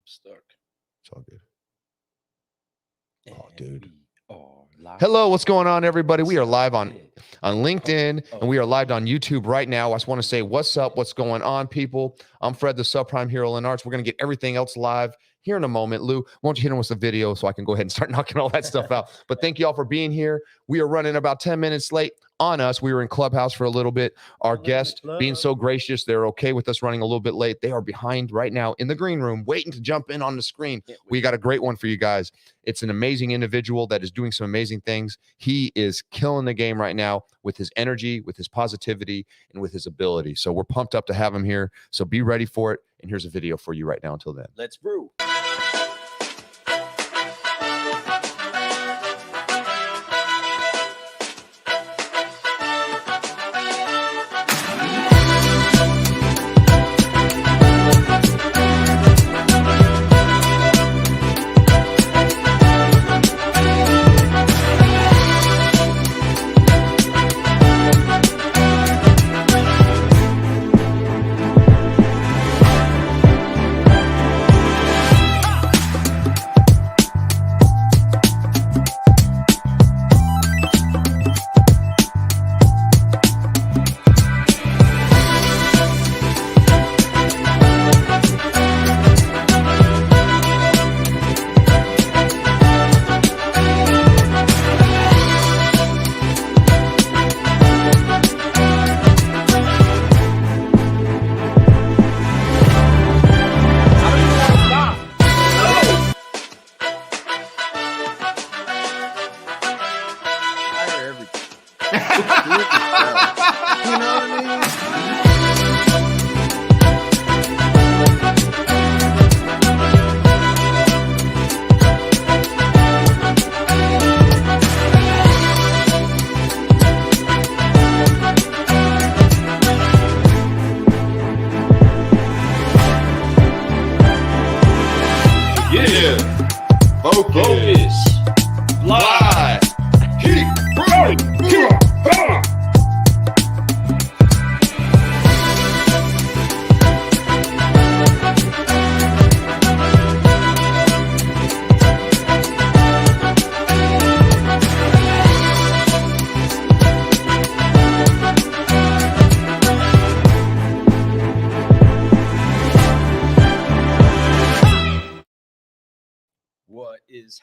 Stuck. It's all good. And Oh, dude. Live. Hello, what's going on, everybody? We are live on LinkedIn, and we are live on YouTube right now. I just want to say what's up, what's going on, people. I'm Fred, the Subprime Hero in Arts. We're going to get everything else live here in a moment. Lou, won't you hit him with the video so I can go ahead and start knocking all that stuff out? But thank you all for being here. We are running about 10 minutes late on us. We were in Clubhouse for a little bit. Our guest being so gracious, they're okay with us running a little bit late. They are behind right now in the green room, waiting to jump in on the screen. We got a great one for you guys. It's an amazing individual that is doing some amazing things. He is killing the game right now with his energy, with his positivity, and with his ability. So we're pumped up to have him here. So be ready for it. And here's a video for you right now. Until then. Let's brew.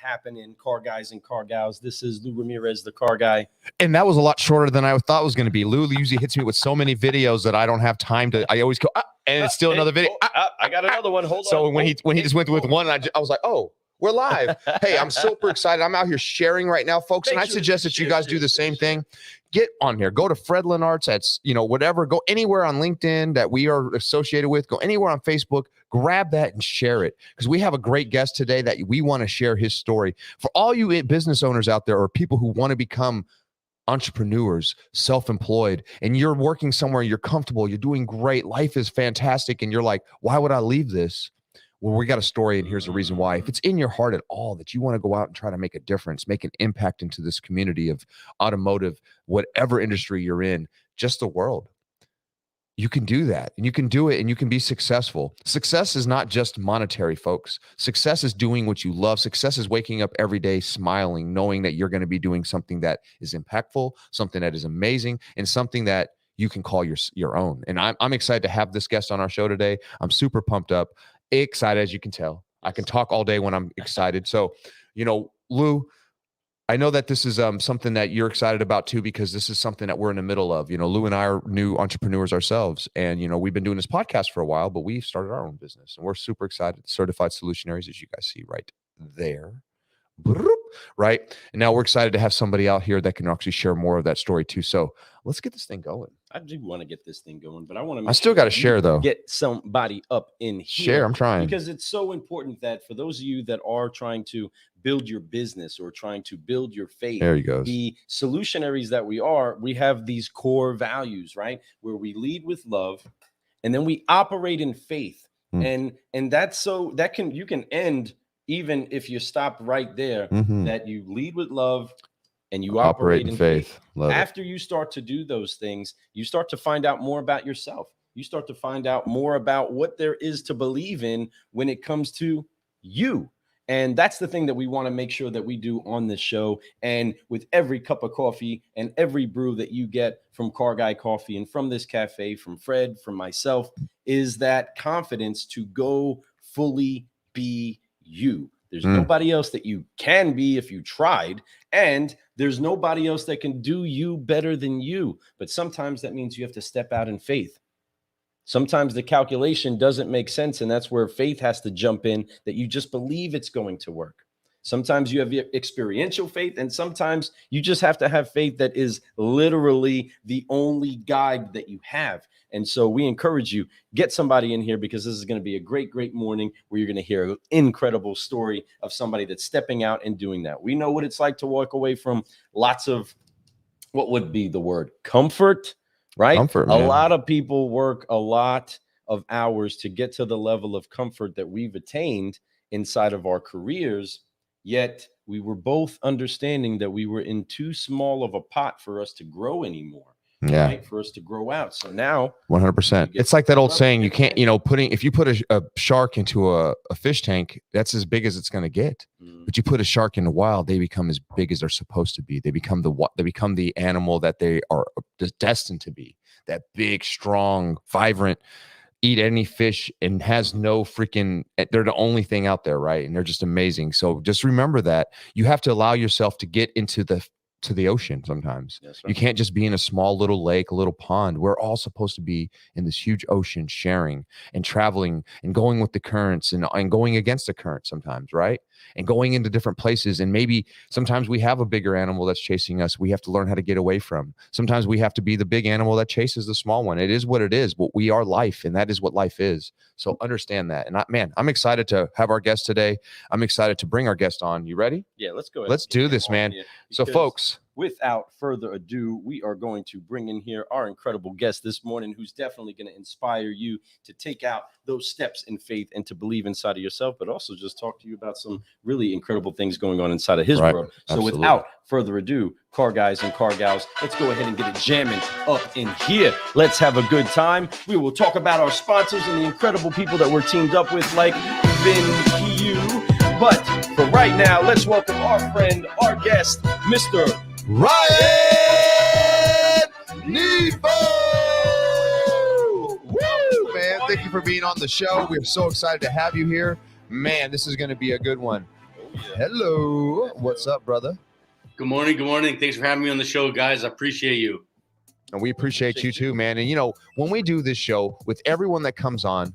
Happening, car guys and car gals. This is Lou Ramirez, the car guy. And that was a lot shorter than I thought it was going to be. Lou usually hits me with so many videos that I don't have time to. I always go, and it's still another video. I got another one. Hold on. So when he just went with one, I was like, oh, we're live. Hey, I'm super excited. I'm out here sharing right now, folks. And I suggest that you guys do the same thing. Get on here. Go to Fredlin Arts. That's, whatever. Go anywhere on LinkedIn that we are associated with. Go anywhere on Facebook. Grab that and share it, because we have a great guest today that we want to share his story. For all you business owners out there or people who want to become entrepreneurs, self-employed, and you're working somewhere, you're comfortable, you're doing great, life is fantastic, and you're like, why would I leave this? Well, we got a story, and here's the reason why. If it's in your heart at all that you want to go out and try to make a difference, make an impact into this community of automotive, whatever industry you're in, just the world, you can do that, and you can do it, and you can be successful. Success is not just monetary, folks. Success is doing what you love. Success is waking up every day smiling, knowing that you're going to be doing something that is impactful, something that is amazing, and something that you can call your own. And I'm excited to have this guest on our show today. I'm super pumped up, excited, as you can tell. I can talk all day when I'm excited. So, Lou, I know that this is something that you're excited about too, because this is something that we're in the middle of. Lou and I are new entrepreneurs ourselves, and we've been doing this podcast for a while, but we've started our own business, and we're super excited. Certified Solutionaries, as you guys see right there, right? And now we're excited to have somebody out here that can actually share more of that story too. So let's get this thing going. I do want to get this thing going, but I still got to share though. Get somebody up in here. Share. I'm trying, because it's so important that for those of you that are trying to build your business or trying to build your faith, there you go. The solutionaries that we are, we have these core values, right? Where we lead with love, and then we operate in faith, and that's so that you can end even if you stop right there. That you lead with love and you operate in faith. After you start to do those things, you start to find out more about yourself. You start to find out more about what there is to believe in when it comes to you. And that's the thing that we want to make sure that we do on this show. And with every cup of coffee and every brew that you get from Car Guy Coffee and from this cafe, from Fred, from myself, is that confidence to go fully be you. There's nobody else that you can be if you tried. And there's nobody else that can do you better than you. But sometimes that means you have to step out in faith. Sometimes the calculation doesn't make sense, and that's where faith has to jump in, that you just believe it's going to work. Sometimes you have experiential faith, and sometimes you just have to have faith that is literally the only guide that you have. And so we encourage you, get somebody in here, because this is going to be a great, great morning where you're going to hear an incredible story of somebody that's stepping out and doing that. We know what it's like to walk away from lots of, what would be the word, comfort, right? Comfort, a man. lot of people work a lot of hours to get to the level of comfort that we've attained inside of our careers. Yet we were both understanding that we were in too small of a pot for us to grow anymore. Yeah. Right? For us to grow out. So now 100%. It's like that old saying, you can't, if you put a shark into a fish tank, that's as big as it's going to get. But you put a shark in the wild, they become as big as they're supposed to be. They become the animal that they are destined to be. That big, strong, vibrant, eat any fish and has no freaking, they're the only thing out there, right? And they're just amazing. So just remember that you have to allow yourself to get into the ocean sometimes. Right. You can't just be in a small little lake, a little pond. We're all supposed to be in this huge ocean, sharing and traveling and going with the currents and going against the current sometimes, right? And going into different places. And maybe sometimes we have a bigger animal that's chasing us. We have to learn how to get away from. Sometimes we have to be the big animal that chases the small one. It is what it is, but we are life, and that is what life is. So understand that. And I'm excited to have our guest today. I'm excited to bring our guest on. You ready? Yeah, let's go ahead. Let's do this, man. So folks, without further ado, we are going to bring in here our incredible guest this morning, who's definitely going to inspire you to take out those steps in faith and to believe inside of yourself, but also just talk to you about some really incredible things going on inside of his world. So without further ado, car guys and car gals, let's go ahead and get it jamming up in here. Let's have a good time. We will talk about our sponsors and the incredible people that we're teamed up with, like VinQ. But for right now, let's welcome our friend, our guest, Mr. Ryan Nifo. Woo, man. Thank you for being on the show. We're so excited to have you here. Man, this is going to be a good one. Hello. What's up, brother? Good morning. Good morning. Thanks for having me on the show, guys. I appreciate you. And we appreciate you too, man. And, when we do this show, with everyone that comes on,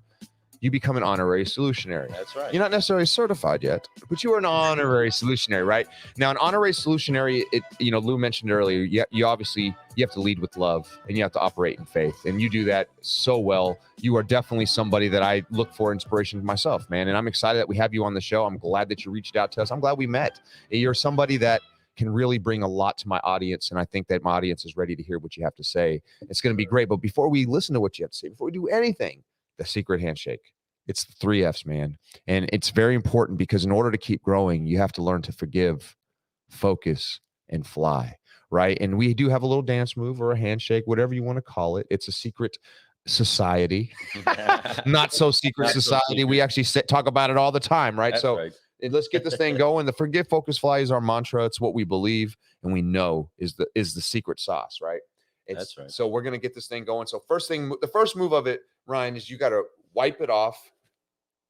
you become an honorary solutionary. That's right. You're not necessarily certified yet, but you are an honorary solutionary, right? Now, an honorary solutionary, Lou mentioned earlier, you obviously, you have to lead with love and you have to operate in faith. And you do that so well. You are definitely somebody that I look for inspiration myself, man. And I'm excited that we have you on the show. I'm glad that you reached out to us. I'm glad we met. You're somebody that can really bring a lot to my audience. And I think that my audience is ready to hear what you have to say. It's going to be great. But before we listen to what you have to say, before we do anything, the secret handshake. It's the 3 F's, man. And it's very important because in order to keep growing, you have to learn to forgive, focus, and fly, right? And we do have a little dance move or a handshake, whatever you want to call it. It's a secret society, not so secret society. We actually talk about it all the time, right? That's so right. Let's get this thing going. The forgive, focus, fly is our mantra. It's what we believe and we know is the secret sauce, right? That's right. So we're going to get this thing going. So the first move of it, Ryan, is you got to wipe it off.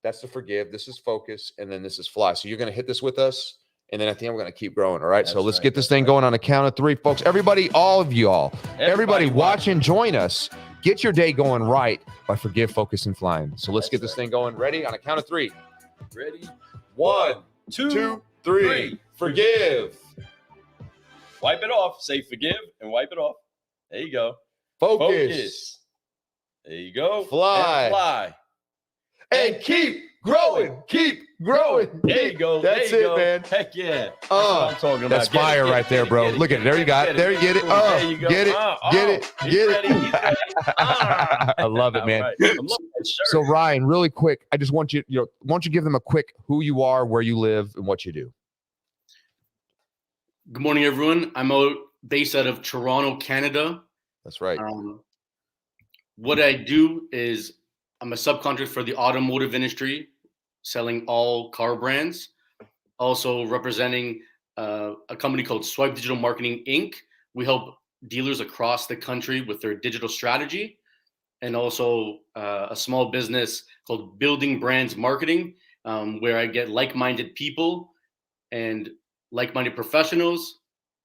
That's the forgive. This is focus. And then this is fly. So you're going to hit this with us. And then at the end, we're going to keep growing. All right. So let's get this thing going on a count of 3, folks. Everybody, all of you all, everybody watching, join us. Get your day going right by forgive, focus, and flying. So let's get this thing going. Ready? On a count of 3. Ready? 1, 2, 3. Forgive. Wipe it off. Say forgive and wipe it off. There you go. Focus. There you go. Fly. And fly. And keep growing. Keep growing. There you go. That's there you it, go. man. Heck yeah. That's what I'm talking about. That's fire right there, bro. Look at it. There you got it. There you get it. There you go. Get it. Get it. Get it. I love it, man. Right. I'm loving that shirt. So Ryan, really quick, I just want you, why don't you give them a quick who you are, where you live, and what you do. Good morning, everyone. I'm based out of Toronto, Canada. That's right. What I do is I'm a subcontractor for the automotive industry. selling all car brands. Also representing a company called Swipe Digital Marketing Inc. We help dealers across the country with their digital strategy, and also a small business called Building Brands Marketing, where I get like-minded people and like-minded professionals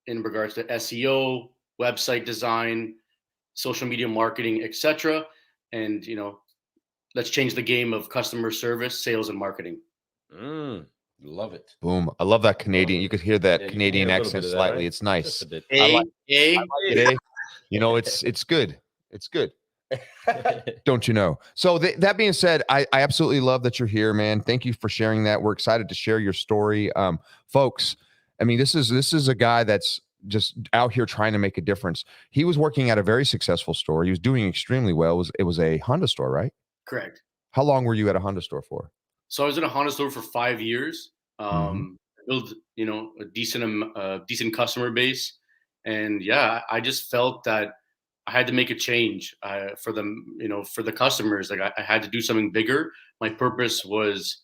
in regards to SEO, website design, social media marketing, etc. And let's change the game of customer service, sales, and marketing. Love it. Boom. I love that Canadian. You could hear that Yeah, you can Canadian hear a little accent bit of that, slightly. right? It's nice. Just a bit. I like A. it. It's good. It's good. Don't you know? So that being said, I absolutely love that you're here, man. Thank you for sharing that. We're excited to share your story. Folks, I mean, this is a guy that's just out here trying to make a difference. He was working at a very successful store. He was doing extremely well. It was a Honda store, right? Correct. How long were you at a Honda store for? So I was in a Honda store for 5 years. Mhm. Built, a decent customer base, and yeah, I just felt that I had to make a change for them, for the customers. Like I had to do something bigger. My purpose was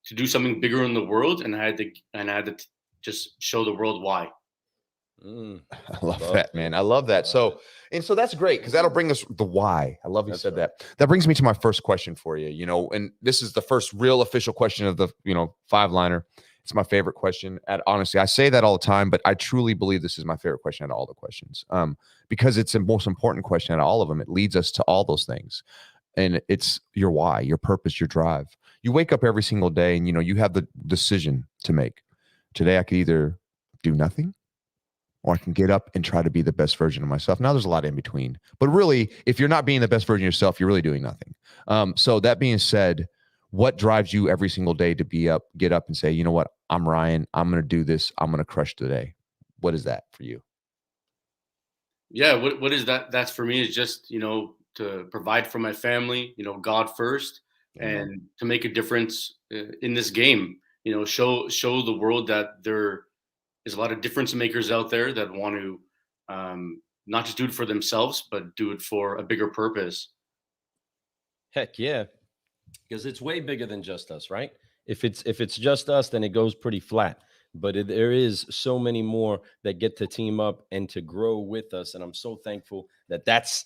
to do something bigger in the world, and I had to just show the world why. I love that, man. I love that. So that's great because that'll bring us the why. I love you said that. That brings me to my first question for you, and this is the first real official question of the, 5-liner. It's my favorite question. Honestly, I say that all the time, but I truly believe this is my favorite question out of all the questions, because it's the most important question out of all of them. It leads us to all those things. And it's your why, your purpose, your drive. You wake up every single day and, you have the decision to make. Today, I could either do nothing, or I can get up and try to be the best version of myself. Now, there's a lot in between. But really, if you're not being the best version of yourself, you're really doing nothing. So that being said, what drives you every single day to get up and say, you know what, I'm Ryan. I'm going to do this. I'm going to crush today. What is that for you? Yeah, what is that? That's for me is just, to provide for my family, God first, and to make a difference in this game. Show the world that there is a lot of difference makers out there that want to not just do it for themselves, but do it for a bigger purpose. Heck yeah, because it's way bigger than just us, right? If it's just us, then it goes pretty flat. But there is so many more that get to team up and to grow with us, and I'm so thankful that that's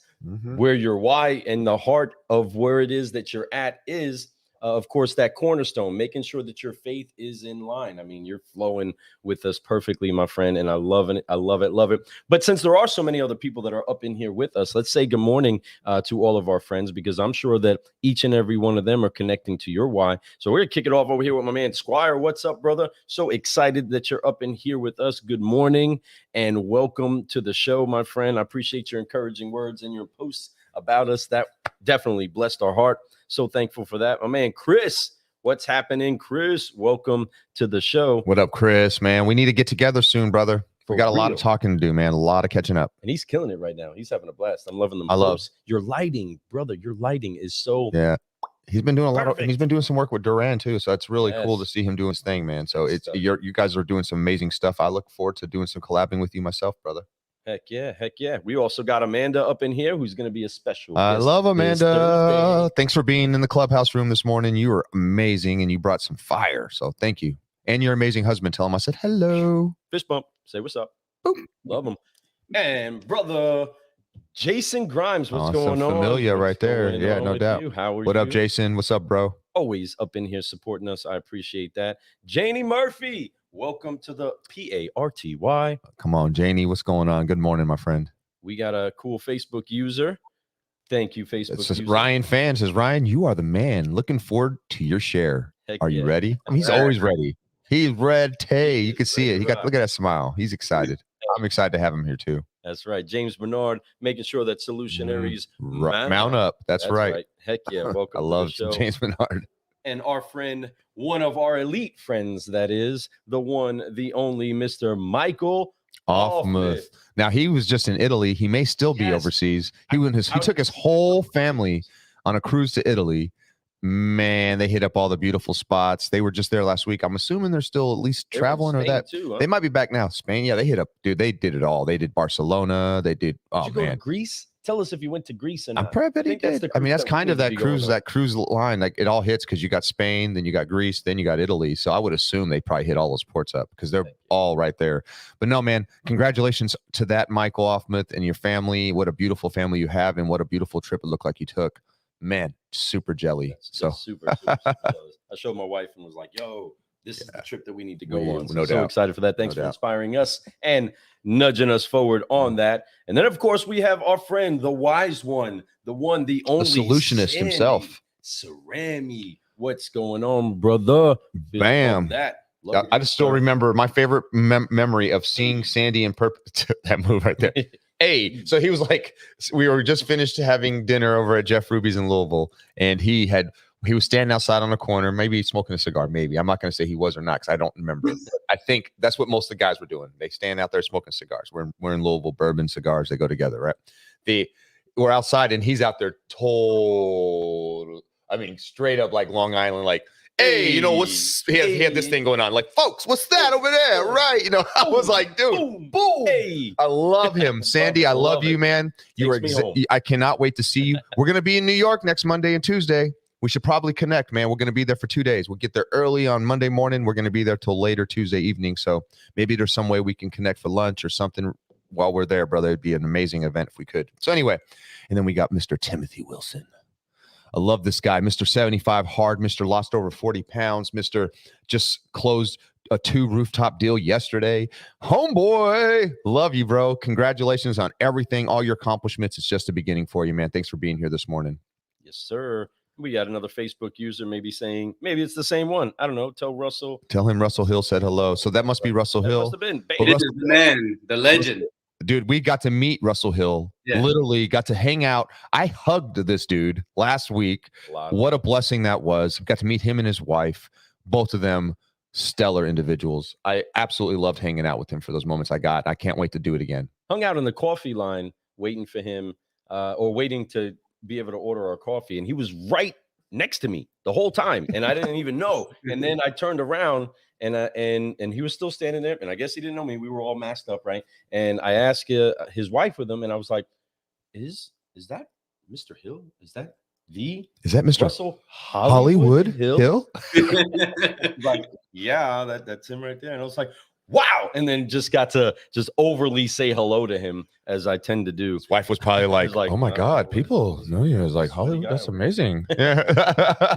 where your why and the heart of where it is that you're at is. Of course, that cornerstone, making sure that your faith is in line. I mean, you're flowing with us perfectly, my friend, and I love it. I love it. Love it. But since there are so many other people that are up in here with us, let's say good morning to all of our friends, because I'm sure that each and every one of them are connecting to your why. So we're going to kick it off over here with my man, Squire. What's up, brother? So excited that you're up in here with us. Good morning and welcome to the show, my friend. I appreciate your encouraging words and your posts about us. That definitely blessed our heart. So thankful for that. My man, Chris, what's happening? Chris, welcome to the show. What up, Chris, man? We need to get together soon, brother. We got a lot of talking to do, man. A lot of catching up. And he's killing it right now. He's having a blast. I'm loving them. I love your lighting, brother. Your lighting is so He's been doing he's been doing some work with Duran too. So it's really cool to see him doing his thing, man. So you guys are doing some amazing stuff. I look forward to doing some collabing with you myself, brother. Heck yeah. We also got Amanda up in here who's going to be a special guest. I love Amanda. Thanks for being in the clubhouse room this morning. You were amazing and you brought some fire. So thank you. And your amazing husband. Tell him I said hello. Fist bump. Say what's up. Boop. Love him. And brother Jason Grimes, what's going on? Familia right there. Yeah, no doubt. How are you? What up, Jason? What's up, bro? Always up in here supporting us. I appreciate that. Janie Murphy, welcome to the PARTY. Come on, Janie. What's going on? Good morning, my friend. We got a cool Facebook user. Thank you, Facebook user. Ryan Fan says, Ryan, you are the man. Looking forward to your share. Are you ready? He's always ready. He's ready. You can see it. Look at that smile. He's excited. I'm excited to have him here too. That's right. James Bernard, making sure that Solutionaries mount up. That's right. Heck yeah. Welcome. I love James Bernard. And our friend, one of our elite friends, that is the one, the only Mr. Michael Offmuth. Now, he was just in Italy. He may still be overseas. He took his whole family on a cruise to Italy. Man, they hit up all the beautiful spots. They were just there last week. I'm assuming they're still at least traveling or that. Too, huh? They might be back now. Spain, yeah, they hit up. Dude, they did it all. They did Barcelona. They did. Oh, did you go to Greece? Tell us if you went to Greece and I'm pretty bet he did. I mean, that's kind of that cruise line. Like it all hits because you got Spain, then you got Greece, then you got Italy. So I would assume they probably hit all those ports up because they're all right there. But no, man, congratulations to that Michael Offmuth and your family. What a beautiful family you have, and what a beautiful trip it looked like you took. Man, super jelly. So super jealous. I showed my wife and was like, "Yo, this is the trip that we need to go on." No doubt. Excited for that. Thanks for inspiring us and nudging us forward on that. And then, of course, we have our friend, the wise one, the only, the solutionist himself, Cerami. What's going on, brother? Bam. I just still remember my favorite memory of seeing Sandy in that move right there. Hey, so he was like, we were just finished having dinner over at Jeff Ruby's in Louisville, and he was standing outside on the corner, maybe smoking a cigar. Maybe I'm not going to say he was or not because I don't remember. I think that's what most of the guys were doing. They stand out there smoking cigars. We're in Louisville, bourbon cigars. They go together, right? We're outside and he's out there straight up like Long Island, like, hey, he had this thing going on. Like, folks, what's that over there? Right. I was like, dude, boom. Hey. I love him. Sandy, I love you, man. I cannot wait to see you. We're going to be in New York next Monday and Tuesday. We should probably connect, man. We're going to be there for 2 days. We'll get there early on Monday morning. We're going to be there till later Tuesday evening. So maybe there's some way we can connect for lunch or something while we're there, brother. It'd be an amazing event if we could. So anyway, and then we got Mr. Timothy Wilson. I love this guy, Mr. 75 hard, Mr. lost over 40 pounds, Mr. just closed a 2 rooftop deal yesterday. Homeboy, love you, bro. Congratulations on everything, all your accomplishments. It's just the beginning for you, man. Thanks for being here this morning. Yes, sir. We got another Facebook user maybe it's the same one. I don't know. Tell him Russell Hill said hello. So that must be Russell Hill. Must have been. This is the man, the legend. Dude, we got to meet Russell Hill. Yeah. Literally got to hang out. I hugged this dude last week. What a blessing that was. Got to meet him and his wife. Both of them stellar individuals. I absolutely loved hanging out with him for those moments I got. I can't wait to do it again. Hung out in the coffee line waiting for him or waiting to be able to order our coffee. And he was right next to me the whole time. And I didn't even know. And then I turned around and he was still standing there. And I guess he didn't know me. We were all masked up, right? And I asked his wife with him. And I was like, is that Mr. Hill? Is that Mr. Russell Hollywood Hill? Like, yeah, that's him right there. And I was like, wow. And then just got to just overly say hello to him as I tend to do. His wife was probably like oh my God, people know you. I was like, Hollywood, that's amazing. Yeah.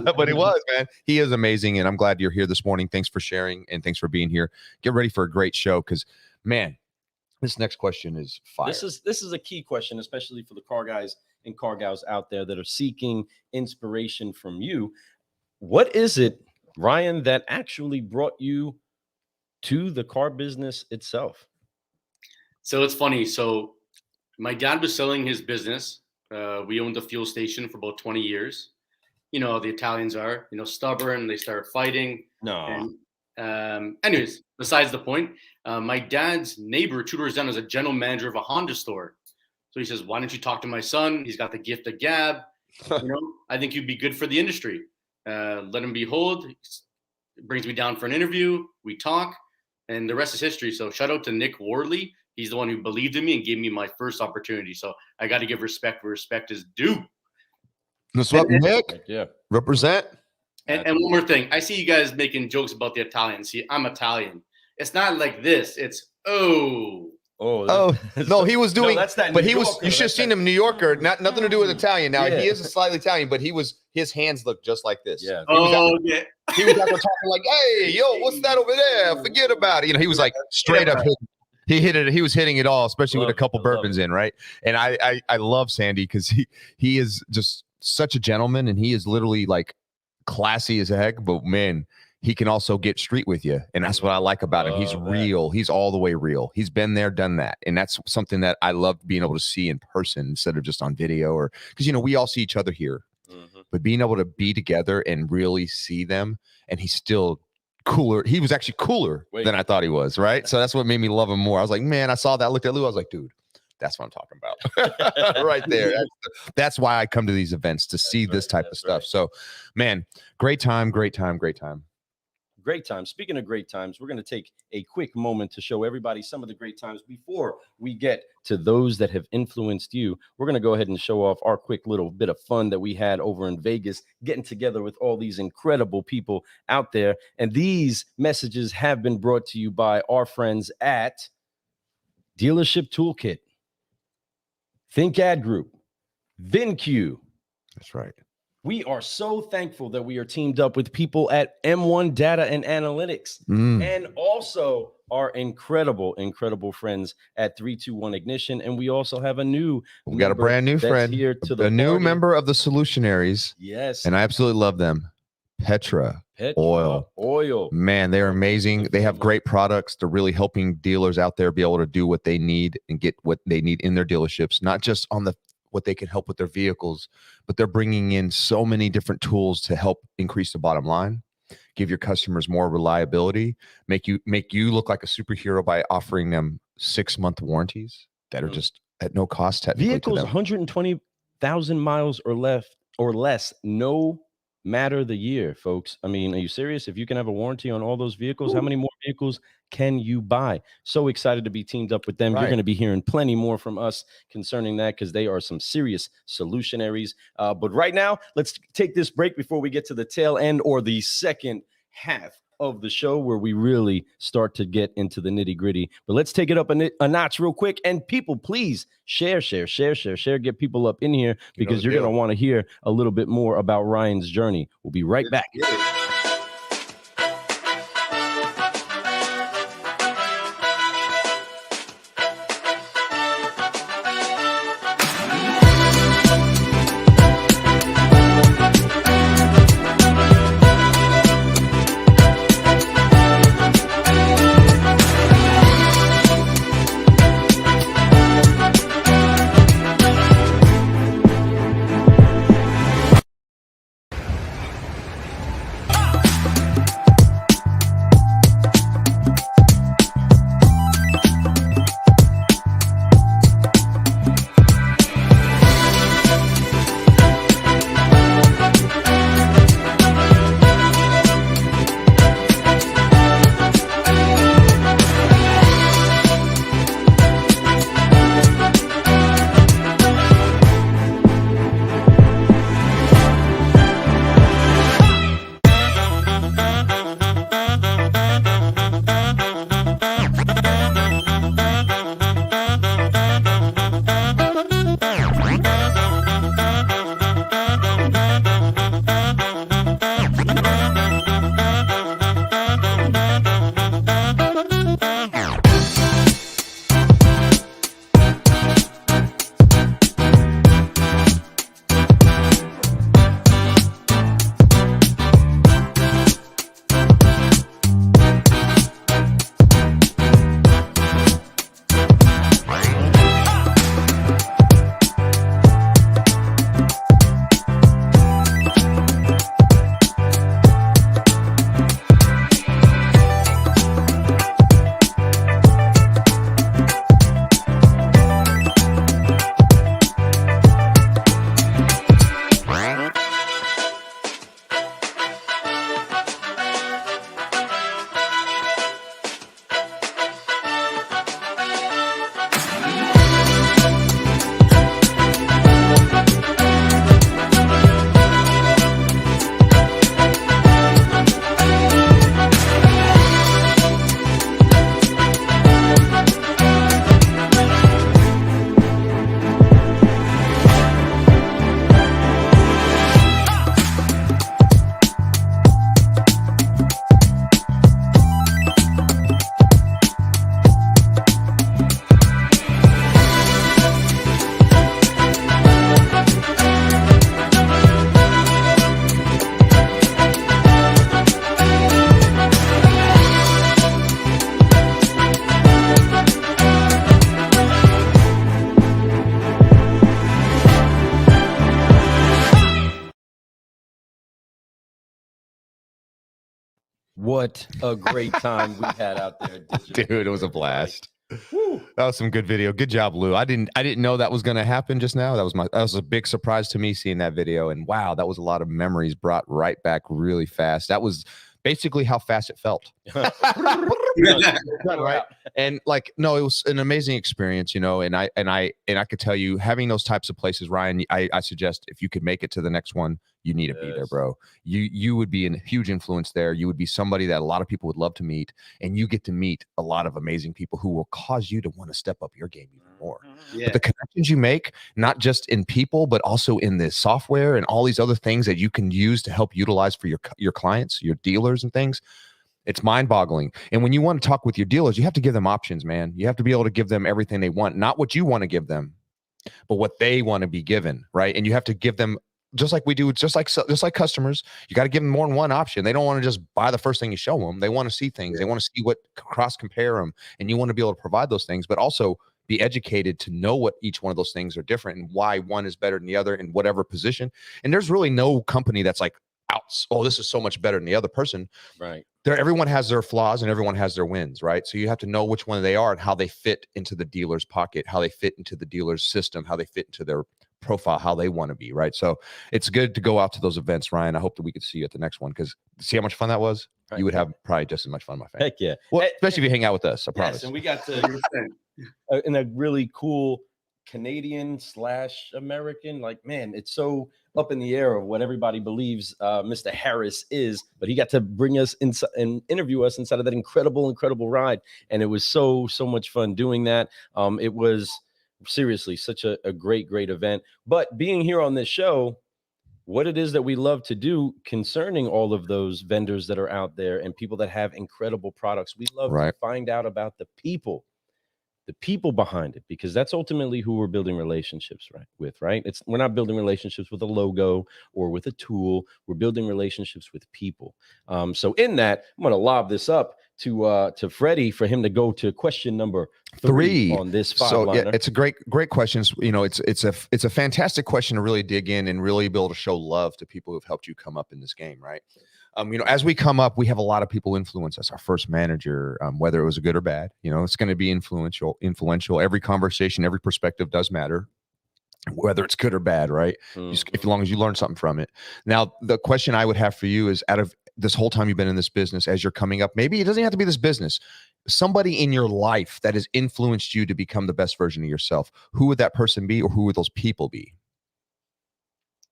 But it was, man. He is amazing. And I'm glad you're here this morning. Thanks for sharing and thanks for being here. Get ready for a great show because, man, this next question is fire. This is a key question, especially for the car guys and car gals out there that are seeking inspiration from you. What is it, Ryan, that actually brought you to the car business itself? So it's funny. So my dad was selling his business. We owned a fuel station for about 20 years. You know how the Italians are, stubborn. They start fighting. No. And, anyways, besides the point, my dad's neighbor 2 doors down is a general manager of a Honda store. So he says, why don't you talk to my son? He's got the gift of gab. I think you'd be good for the industry. Let him behold. Brings me down for an interview. We talk. And the rest is history. So shout out to Nick Wardley. He's the one who believed in me and gave me my first opportunity. So I got to give respect where respect is due. What's up, Nick? Yeah. Represent. And one more thing. I see you guys making jokes about the Italians. See, I'm Italian. It's not like this. It's, no, he was doing, but he was, you should have seen him New Yorker, nothing to do with Italian. Now he is slightly Italian, but his hands look just like this. Yeah. He was out there talking like, hey, yo, what's that over there? Forget about it. He was like straight up. He hit it. He was hitting it all, especially with a couple bourbons in, right? And I love Sandy because he is just such a gentleman and he is literally like classy as heck, but man, he can also get street with you. And that's what I like about him. He's real. He's all the way real. He's been there, done that. And that's something that I love being able to see in person instead of just on video or because, we all see each other here, but being able to be together and really see them. And he's still cooler. He was actually cooler than I thought he was. Right. So that's what made me love him more. I was like, man, I saw that. I looked at Lou. I was like, dude, that's what I'm talking about right there. That's why I come to these events to see this type of stuff. So, man, great time. Great times. Speaking of great times, we're going to take a quick moment to show everybody some of the great times before we get to those that have influenced you. We're going to go ahead and show off our quick little bit of fun that we had over in Vegas, getting together with all these incredible people out there. And these messages have been brought to you by our friends at Dealership Toolkit, Think Ad Group, VinQ. That's right. We are so thankful that we are teamed up with people at M1 Data and Analytics, and also our incredible friends at 321 Ignition. And we also have we got a brand new friend here to the new member of the Solutionaries. Yes, and I absolutely love them. Petra Oil. Man, they're amazing. They have great products. They're really helping dealers out there be able to do what they need and get what they need in their dealerships, not just on what they can help with their vehicles, but they're bringing in so many different tools to help increase the bottom line, give your customers more reliability, make you look like a superhero by offering them 6-month warranties that are just at no cost technically. Vehicles 120,000 miles or less, no matter the year, folks. I mean, are you serious? If you can have a warranty on all those vehicles, how many more vehicles can you buy? So excited to be teamed up with them. Right. You're going to be hearing plenty more from us concerning that, because they are some serious solutionaries. But right now, let's take this break before we get to the tail end, or the second half of the show, where we really start to get into the nitty gritty. But let's take it up a notch real quick. And people, please share, get people up in here, because you're going to want to hear a little bit more about Ryan's journey. We'll be right back. What a great time we had out there, dude! It was a blast. Woo. That was some good video. Good job, Lou. I didn't know that was going to happen just now. That was a big surprise to me seeing that video. And wow, that was a lot of memories brought right back really fast. That was basically how fast it felt. Right. And like, no, it was an amazing experience, you know, and I could tell you, having those types of places, Ryan, I suggest if you could make it to the next one, you need to be there, bro. You would be a huge influence there. You would be somebody that a lot of people would love to meet, and you get to meet a lot of amazing people who will cause you to want to step up your game even more. But the connections you make, not just in people, but also in the software and all these other things that you can use to help utilize for your clients, your dealers and things, it's mind-boggling. And when you want to talk with your dealers, you have to give them options, man. You have to be able to give them everything they want, not what you want to give them, but what they want to be given, right? And you have to give them, just like we do, just like customers, you got to give them more than one option. They don't want to just buy the first thing you show them. They want to see things. They want to see what cross-compare them, and you want to be able to provide those things, but also be educated to know what each one of those things are different and why one is better than the other in whatever position. And there's really no company that's like, oh, this is so much better than the other person. Right. Everyone has their flaws and everyone has their wins, right? So you have to know which one they are and how they fit into the dealer's pocket, how they fit into the dealer's system, how they fit into their profile, how they want to be, right? So it's good to go out to those events, Ryan. I hope that we could see you at the next one, because see how much fun that was? Right. You would have probably just as much fun, my friend. Heck yeah. Well, especially if you hang out with us, I promise. Yes, and we got to in a really cool Canadian/American, like, man, it's so up in the air of what everybody believes Mr. Harris is, but he got to bring us inside and interview us inside of that incredible ride, and it was so much fun doing that. It was seriously such a great event. But being here on this show, what it is that we love to do concerning all of those vendors that are out there and people that have incredible products, we love to find out about the people behind it, because that's ultimately who we're building relationships with, right? We're not building relationships with a logo or with a tool. We're building relationships with people. So in that, I'm going to lob this up to Freddie for him to go to question number 3 on this 5-liner. So yeah, it's a great question. You know, it's a fantastic question to really dig in and really be able to show love to people who've helped you come up in this game, right? You know, as we come up, we have a lot of people influence us. Our first manager, whether it was good or bad, you know, it's going to be influential. Every conversation, every perspective does matter, whether it's good or bad, right? As long as you learn something from it. Now, the question I would have for you is, out of this whole time you've been in this business, as you're coming up, maybe it doesn't have to be this business, somebody in your life that has influenced you to become the best version of yourself, who would that person be, or who would those people be?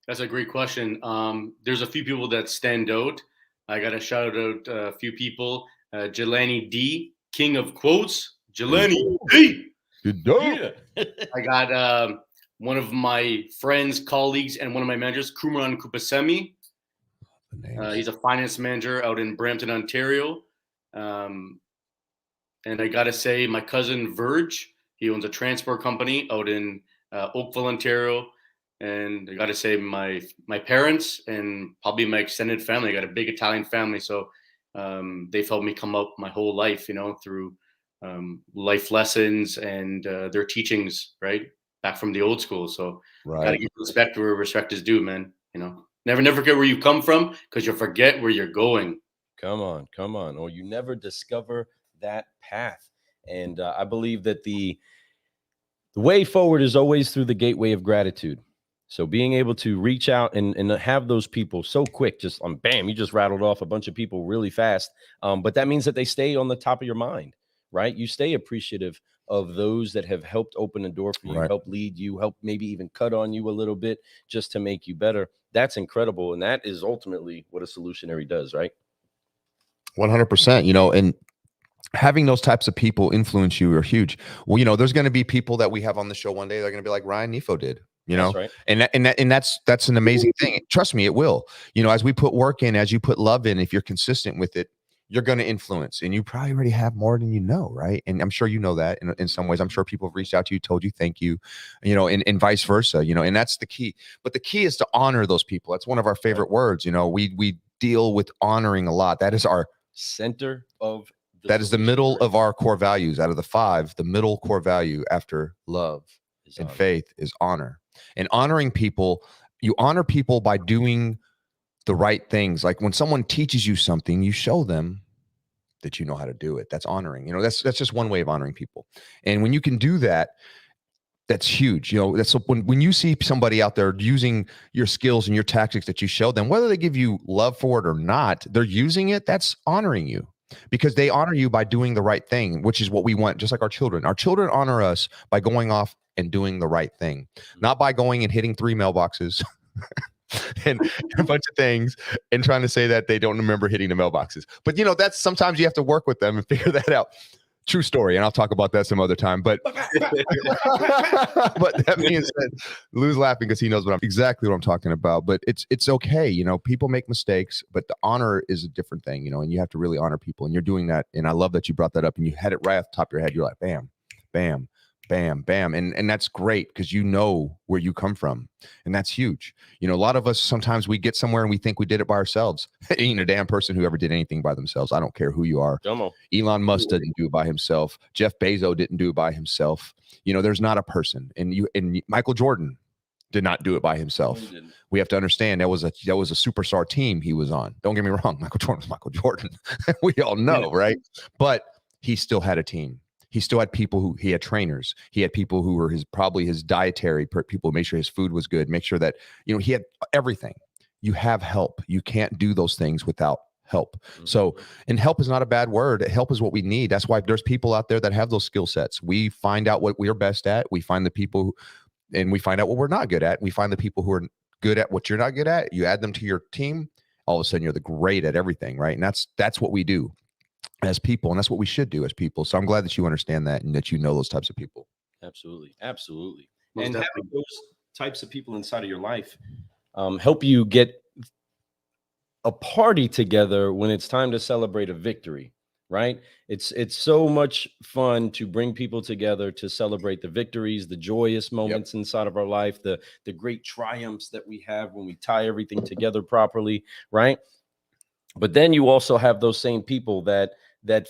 That's a great question. There's a few people that stand out. I got to shout out a few people. Jelani D, king of quotes. Jelani D. Good dog. Yeah. I got one of my friends, colleagues, and one of my managers, Kumran Kupasemi. He's a finance manager out in Brampton, Ontario. And I got to say, my cousin, Verge, he owns a transport company out in Oakville, Ontario. And I got to say, my parents and probably my extended family. I got a big Italian family, so they've helped me come up my whole life, you know, through life lessons and their teachings, right, back from the old school. So gotta give respect where respect is due, man. You know, never forget where you come from, because you'll forget where you're going. Come on, or you never discover that path. And I believe that the way forward is always through the gateway of gratitude. So being able to reach out and have those people so quick, just bam, you just rattled off a bunch of people really fast. But that means that they stay on the top of your mind, right? You stay appreciative of those that have helped open a door for you, help lead you, help maybe even cut on you a little bit just to make you better. That's incredible. And that is ultimately what a solutionary does, right? 100%, you know, and having those types of people influence you are huge. Well, you know, there's going to be people that we have on the show one day. They're going to be like Ryan Nifo did. You know, and that's an amazing thing. Trust me, it will. You know, as we put work in, as you put love in, if you're consistent with it, you're going to influence, and you probably already have more than you know, right? And I'm sure you know that in some ways. I'm sure people have reached out to you, told you thank you, you know, and vice versa, you know, and that's the key. But the key is to honor those people. That's one of our favorite words. You know, we deal with honoring a lot. That is our center of that is the middle of our core values. Out of the 5, the middle core value after love and faith is honor. And honoring people, you honor people by doing the right things. Like when someone teaches you something, you show them that you know how to do it. That's honoring. You know, that's just one way of honoring people. And when you can do that, That's huge. You know, that's when you see somebody out there using your skills and your tactics that you show them, whether they give you love for it or not, they're using it. That's honoring you, because they honor you by doing the right thing, which is what we want. Just like our children honor us by going off and doing the right thing, not by going and hitting 3 mailboxes and a bunch of things and trying to say that they don't remember hitting the mailboxes. But you know, that's sometimes you have to work with them and figure that out. True story, and I'll talk about that some other time. But but that being said, Lou's laughing because he knows exactly what I'm talking about. But it's okay, you know. People make mistakes, but the honor is a different thing, you know. And you have to really honor people, and you're doing that. And I love that you brought that up, and you had it right off the top of your head. You're like, bam, bam, bam, bam, and that's great because you know where you come from, and that's huge. You know, a lot of us sometimes we get somewhere and we think we did it by ourselves. Ain't a damn person who ever did anything by themselves. I don't care who you are. Elon Musk didn't do it by himself. Jeff Bezos didn't do it by himself. You know, there's not a person, and Michael Jordan did not do it by himself. We have to understand that was a superstar team he was on. Don't get me wrong, Michael Jordan was Michael Jordan. We all know, right? But he still had a team. He still had people he had trainers. He had people who were probably his dietary people, make sure his food was good, make sure that, you know, he had everything. You have help. You can't do those things without help. So, and help is not a bad word. Help is what we need. That's why there's people out there that have those skill sets. We find out what we're best at. We find the people and we find out what we're not good at. We find the people who are good at what you're not good at. You add them to your team. All of a sudden you're the great at everything. Right. And that's what we do as people, and that's what we should do as people. So I'm glad that you understand that and that you know those types of people. Absolutely. And having those types of people inside of your life help you get a party together when it's time to celebrate a victory, right? It's so much fun to bring people together to celebrate the victories, the joyous moments inside of our life, the great triumphs that we have when we tie everything together properly, right? But then you also have those same people that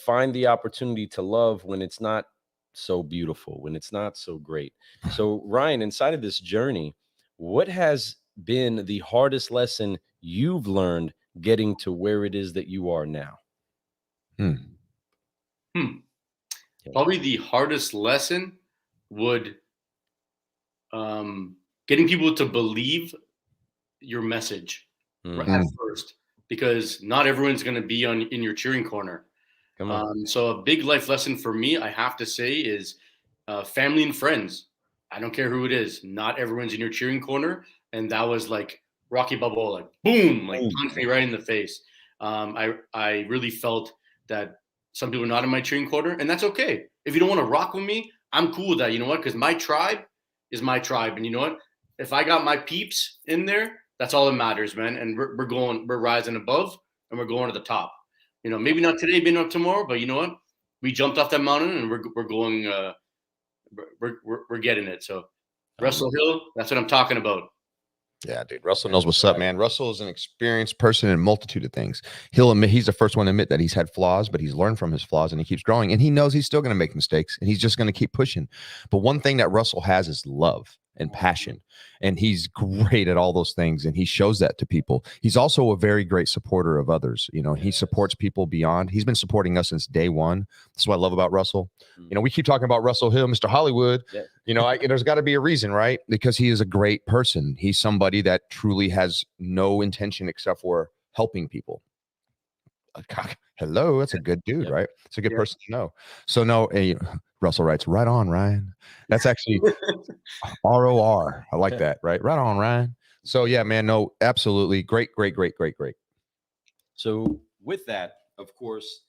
find the opportunity to love when it's not so beautiful, when it's not so great. So Ryan, inside of this journey, what has been the hardest lesson you've learned getting to where it is that you are now? Probably the hardest lesson would getting people to believe your message at first, because not everyone's going to be in your cheering corner. So a big life lesson for me, I have to say, is family and friends. I don't care who it is. Not everyone's in your cheering corner. And that was like Rocky Balboa, like boom, like punched me right in the face. I really felt that some people are not in my cheering corner, and that's okay. If you don't want to rock with me, I'm cool with that. You know what? Because my tribe is my tribe. And you know what? If I got my peeps in there, that's all that matters, man. And we're rising above, and we're going to the top. You know, maybe not today, maybe not tomorrow, but you know what? We jumped off that mountain, and we're going. We're getting it. So, Russell Hill, that's what I'm talking about. Yeah, dude. Russell knows what's up, man. Russell is an experienced person in a multitude of things. He'll admit, he's the first one to admit that he's had flaws, but he's learned from his flaws and he keeps growing. And he knows he's still going to make mistakes and he's just going to keep pushing. But one thing that Russell has is love and passion. And he's great at all those things. And he shows that to people. He's also a very great supporter of others. You know, he supports people beyond. He's been supporting us since day one. That's what I love about Russell. You know, we keep talking about Russell Hill, Mr. Hollywood. You know, there's got to be a reason, right? Because he is a great person. He's somebody that truly has no intention except for helping people. Hello, that's a good dude, right? It's a good person to know. So no, Russell writes, right on, Ryan. That's actually ROR. I like that, right? Right on, Ryan. So yeah, man, no, absolutely. Great. So with that, of course,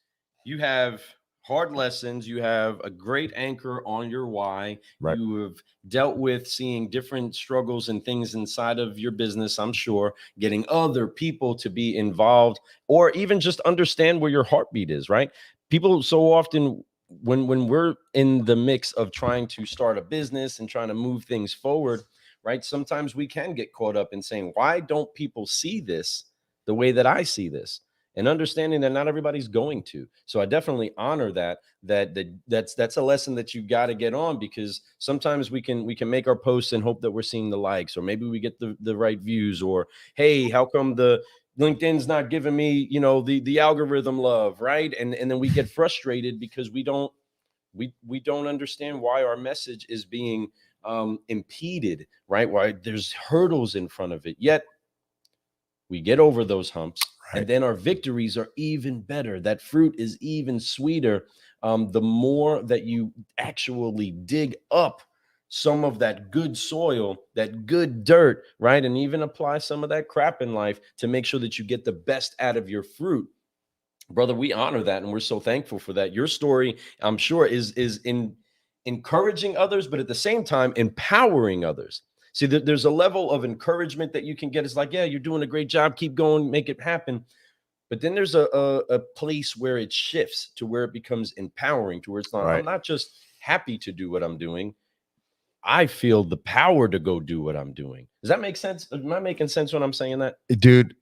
you have hard lessons. You have a great anchor on your why. Right. You have dealt with seeing different struggles and things inside of your business, I'm sure, getting other people to be involved or even just understand where your heartbeat is, right? People so often, when we're in the mix of trying to start a business and trying to move things forward, right? Sometimes we can get caught up in saying, why don't people see this the way that I see this? And understanding that not everybody's going to. So I definitely honor that's a lesson that you got to get on, because sometimes we can make our posts and hope that we're seeing the likes, or maybe we get the right views, or hey, how come the LinkedIn's not giving me, you know, the algorithm love, right? And then we get frustrated because we don't understand why our message is being impeded, right? Why there's hurdles in front of it. Yet we get over those humps, Right. and then our victories are even better. That fruit is even sweeter. The more that you actually dig up some of that good soil, that good dirt, right? And even apply some of that crap in life to make sure that you get the best out of your fruit. Brother, we honor that, and we're so thankful for that. Your story, I'm sure, is encouraging others, but at the same time, empowering others. See, there's a level of encouragement that you can get. It's like, yeah, you're doing a great job. Keep going, make it happen. But then there's a place where it shifts to where it becomes empowering, to where it's not, Right. I'm not just happy to do what I'm doing. I feel the power to go do what I'm doing. Does that make sense? Am I making sense when I'm saying that? Dude,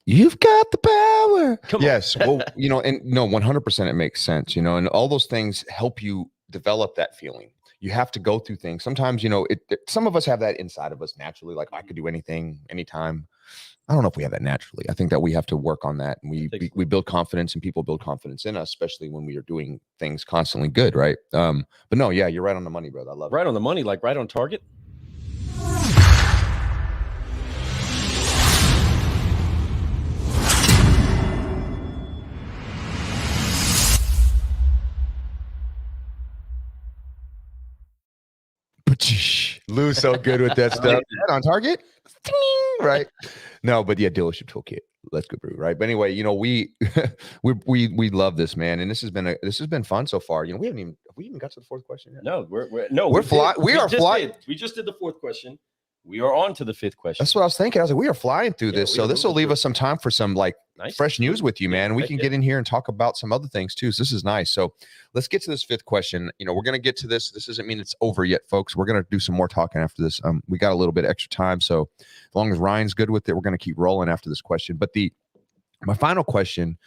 you've got the power. Come on. Yes. Well, you know, and no, 100% it makes sense, you know, and all those things help you develop that feeling. You have to go through things. Sometimes, you know, some of us have that inside of us naturally, like I could do anything, anytime. I don't know if we have that naturally. I think that we have to work on that. And we build confidence, and people build confidence in us, especially when we are doing things constantly good, right? But no, yeah, you're right on the money, brother. I love it. Right on the money, like right on target. Lou's so good with that stuff. On target, right? No, but yeah, dealership toolkit. Let's go, Brew, right? But anyway, you know, we love this, man, and this has been fun so far. You know, we even got to the fourth question yet. No, we're flying. We are flying. We just did the fourth question. We are on to the fifth question. That's what I was thinking. I was like, we are flying through this, so this will leave us some time for some like fresh news with you, man. We can get in here and talk about some other things too. So this is nice. So let's get to this fifth question. You know, we're gonna get to this. This doesn't mean it's over yet, folks. We're gonna do some more talking after this. We got a little bit extra time, so as long as Ryan's good with it, we're gonna keep rolling after this question. But my final question,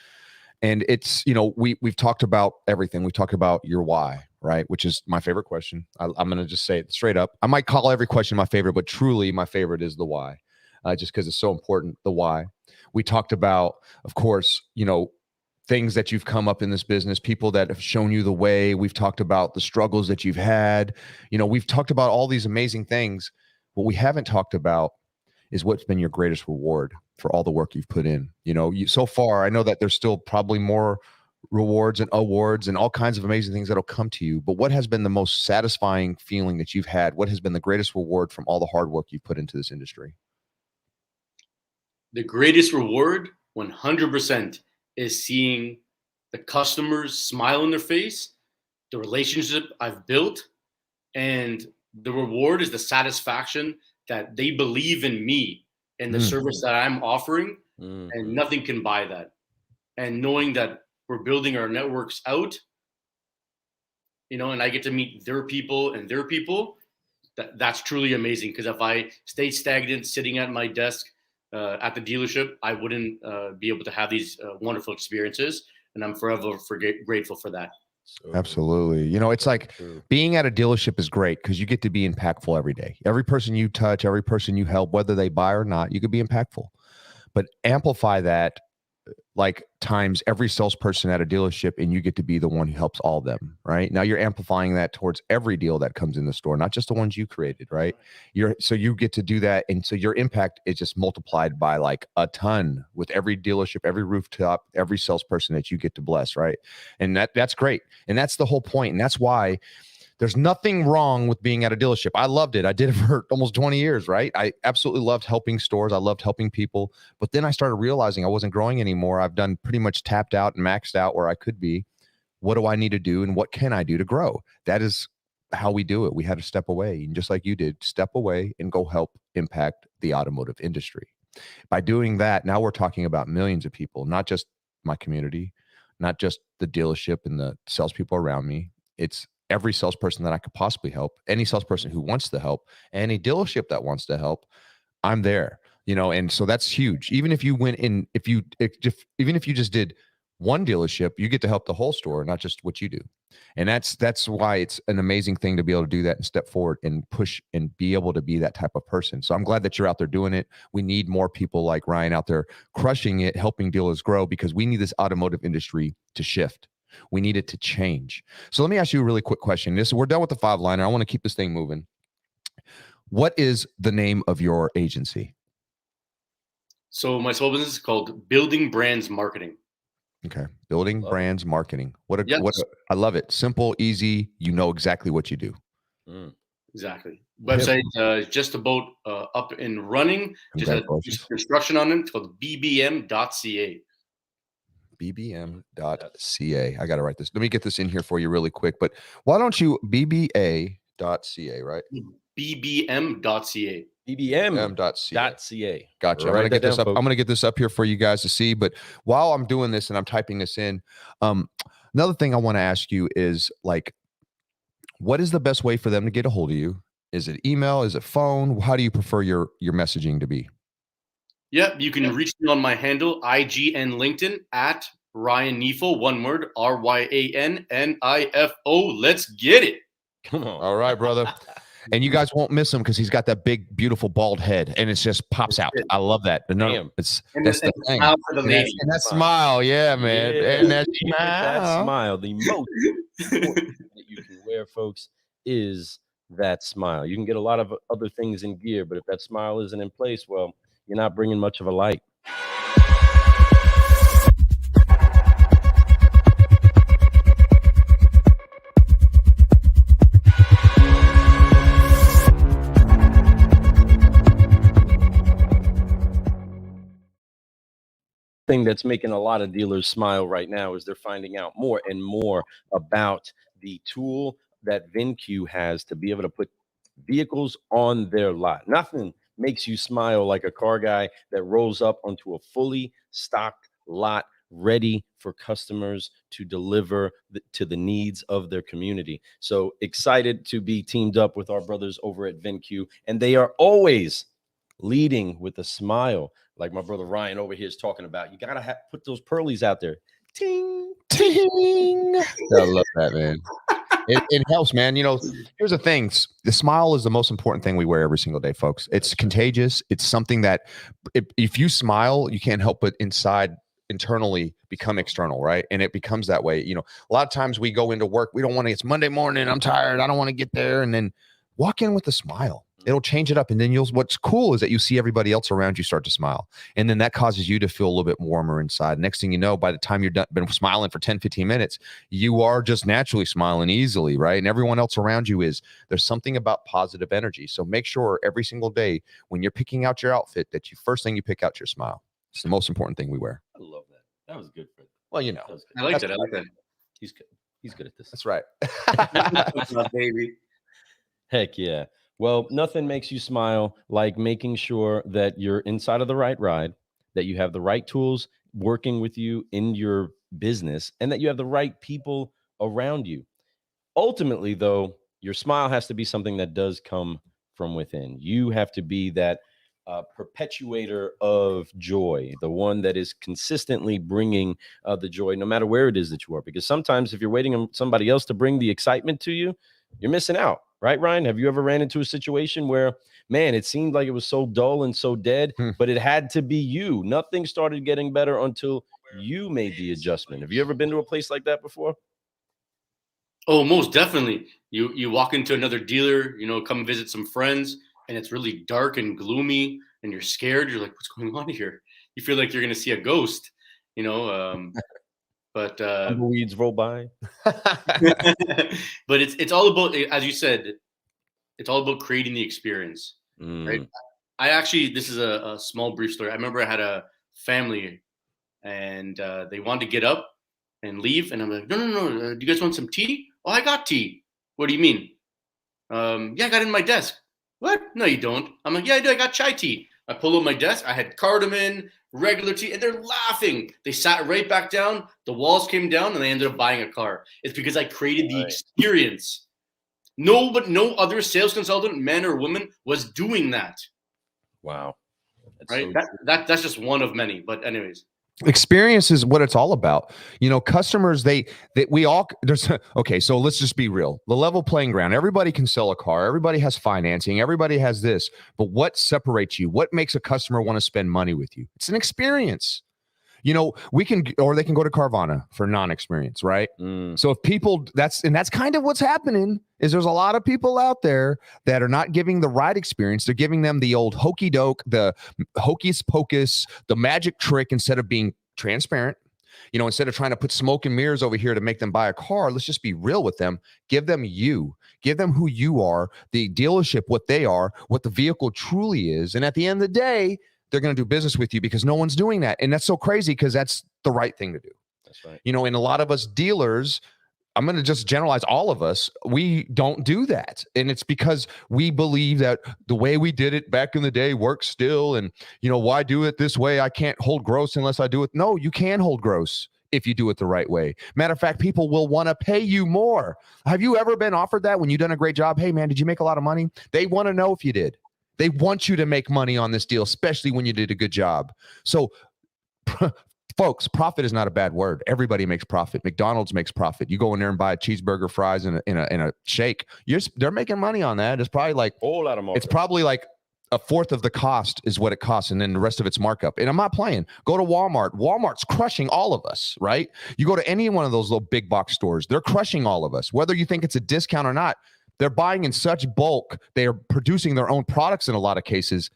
and it's, you know, we've talked about everything. We talked about your why, right? Which is my favorite question. I'm going to just say it straight up. I might call every question my favorite, but truly my favorite is the why, just because it's so important, the why. We talked about, of course, you know, things that you've come up in this business, people that have shown you the way. We've talked about the struggles that you've had. You know, we've talked about all these amazing things. What we haven't talked about is what's been your greatest reward for all the work you've put in. You know, so far, I know that there's still probably more rewards and awards and all kinds of amazing things that'll come to you. But what has been the most satisfying feeling that you've had? What has been the greatest reward from all the hard work you've put into this industry? The greatest reward, 100%, is seeing the customers smile on their face, the relationship I've built, and the reward is the satisfaction that they believe in me and the service that I'm offering, and nothing can buy that. And knowing that we're building our networks out, you know, and I get to meet their people and their people, that's truly amazing. Because if I stayed stagnant sitting at my desk at the dealership, I wouldn't be able to have these wonderful experiences. And I'm forever grateful for that. Absolutely. You know, it's like being at a dealership is great because you get to be impactful every day. Every person you touch, every person you help, whether they buy or not, you could be impactful. But amplify that like times every salesperson at a dealership, and you get to be the one who helps all of them, right? Now you're amplifying that towards every deal that comes in the store, not just the ones you created, right? So you get to do that. And so your impact is just multiplied by like a ton with every dealership, every rooftop, every salesperson that you get to bless, right? And that's great. And that's the whole point. And that's why there's nothing wrong with being at a dealership. I loved it. I did it for almost 20 years, right? I absolutely loved helping stores. I loved helping people. But then I started realizing I wasn't growing anymore. I've done pretty much tapped out and maxed out where I could be. What do I need to do, and what can I do to grow? That is how we do it. We had to step away, and just like you did, step away and go help impact the automotive industry. By doing that, now we're talking about millions of people, not just my community, not just the dealership and the salespeople around me. It's every salesperson that I could possibly help, any salesperson who wants to help, any dealership that wants to help, I'm there, you know? And so that's huge. Even if you went in, even if you just did one dealership, you get to help the whole store, not just what you do. And that's why it's an amazing thing to be able to do that and step forward and push and be able to be that type of person. So I'm glad that you're out there doing it. We need more people like Ryan out there crushing it, helping dealers grow, because we need this automotive industry to shift. We need it to change. So let me ask you a really quick question. We're done with the 5-liner. I want to keep this thing moving. What is the name of your agency? So my small business is called Building Brands Marketing. Okay. Building Brands Marketing. What Yes. I love it. Simple, easy. You know exactly what you do. Exactly. Website just about up and running. Just had construction on it. It's called bbm.ca. bbm.ca. I got to write this. Let me get this in here for you really quick. But why don't you bba.ca, right? bbm.ca. bbm.ca. Gotcha. I'm gonna get this up. I'm gonna get this up here for you guys to see. But while I'm doing this and I'm typing this in, another thing I want to ask you is, like, what is the best way for them to get a hold of you? Is it email? Is it phone? How do you prefer your messaging to be? Yeah, you can reach me on my handle, IG and LinkedIn at Ryan Nifo, one word, RyanNifo. Let's get it. Come on. All right, brother. And you guys won't miss him because he's got that big, beautiful, bald head, and it just pops out. I love that. But no, that's the thing. And that smile, yeah, man. Yeah. And that smile, the most important that you can wear, folks, is that smile. You can get a lot of other things in gear, but if that smile isn't in place, well, you're not bringing much of a light. Thing that's making a lot of dealers smile right now is they're finding out more and more about the tool that VinQ has to be able to put vehicles on their lot. Nothing makes you smile like a car guy that rolls up onto a fully stocked lot ready for customers to deliver to the needs of their community. So excited to be teamed up with our brothers over at VinQ, and they are always leading with a smile, like my brother Ryan over here is talking about. You gotta put those pearlies out there. Ting, ting. I love that, man. It helps, man. You know, here's the thing. The smile is the most important thing we wear every single day, folks. It's contagious. It's something that if you smile, you can't help but internally become external, right? And it becomes that way. You know, a lot of times we go into work, we don't want to, it's Monday morning, I'm tired, I don't want to get there. And then walk in with a smile. It'll change it up. And then what's cool is that you see everybody else around you start to smile. And then that causes you to feel a little bit warmer inside. Next thing you know, by the time you're done, been smiling for 10, 15 minutes, you are just naturally smiling easily, right? And everyone else around you is. There's something about positive energy. So make sure every single day when you're picking out your outfit that first thing you pick out your smile. It's the most important thing we wear. I love that. That was good, Fred. Well, you know. I like that. He's good. He's good at this. That's right. Baby. Heck yeah. Well, nothing makes you smile like making sure that you're inside of the right ride, that you have the right tools working with you in your business, and that you have the right people around you. Ultimately, though, your smile has to be something that does come from within. You have to be that perpetuator of joy, the one that is consistently bringing the joy, no matter where it is that you are. Because sometimes if you're waiting on somebody else to bring the excitement to you, you're missing out. Right, Ryan? Have you ever ran into a situation where, man, it seemed like it was so dull and so dead, but it had to be you? Nothing started getting better until you made the adjustment. Have you ever been to a place like that before? Oh, most definitely. You walk into another dealer, come visit some friends, and it's really dark and gloomy, and you're scared. You're like, what's going on here? You feel like you're going to see a ghost, But weeds roll by. But it's all about, as you said, it's all about creating the experience, right? This is a small brief story. I remember I had a family, and they wanted to get up and leave, and I'm like, no. Do you guys want some tea? Oh, I got tea. What do you mean? Yeah, I got it in my desk. What? No, you don't. I'm like, yeah, I do. I got chai tea. I pull up my desk. I had cardamom, regular tea, and they're laughing. They sat right back down. The walls came down, and they ended up buying a car. It's because I created the experience. No other sales consultant, man or woman, was doing that. Wow. That's right? So that's just one of many. But anyways. Experience is what it's all about. Customers, okay, so let's just be real. The level playing ground, everybody can sell a car. Everybody has financing. Everybody has this. But what separates you? What makes a customer want to spend money with you? It's an experience. we can, or they can go to Carvana for non-experience, right? So if people, that's kind of what's happening, is there's a lot of people out there that are not giving the right experience. They're giving them the old hokey doke, the hocus pocus, the magic trick, instead of being transparent. Instead of trying to put smoke and mirrors over here to make them buy a car, let's just be real with them. Give them who you are, the dealership, what they are, what the vehicle truly is. And at the end of the day, they're going to do business with you, because no one's doing that. And that's so crazy, because that's the right thing to do. That's right. And a lot of us dealers, I'm going to just generalize all of us, we don't do that. And it's because we believe that the way we did it back in the day works still. And, why do it this way? I can't hold gross unless I do it. No, you can hold gross if you do it the right way. Matter of fact, people will want to pay you more. Have you ever been offered that when you've done a great job? Hey, man, did you make a lot of money? They want to know if you did. They want you to make money on this deal, especially when you did a good job. So, folks, profit is not a bad word. Everybody makes profit. McDonald's makes profit. You go in there and buy a cheeseburger, fries, and a shake. They're making money on that. It's probably like whole lot of markup. It's probably like a fourth of the cost is what it costs, and then the rest of it's markup. And I'm not playing. Go to Walmart. Walmart's crushing all of us, right? You go to any one of those little big box stores, they're crushing all of us. Whether you think it's a discount or not, they're buying in such bulk. They are producing their own products in a lot of cases,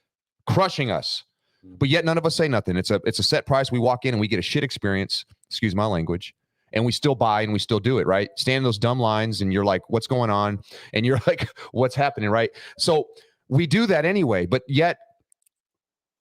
crushing us. But yet none of us say nothing. It's a set price. We walk in and we get a shit experience, excuse my language, and we still buy and we still do it, right? Stand in those dumb lines and you're like, what's going on? And you're like, what's happening, right? So we do that anyway, but yet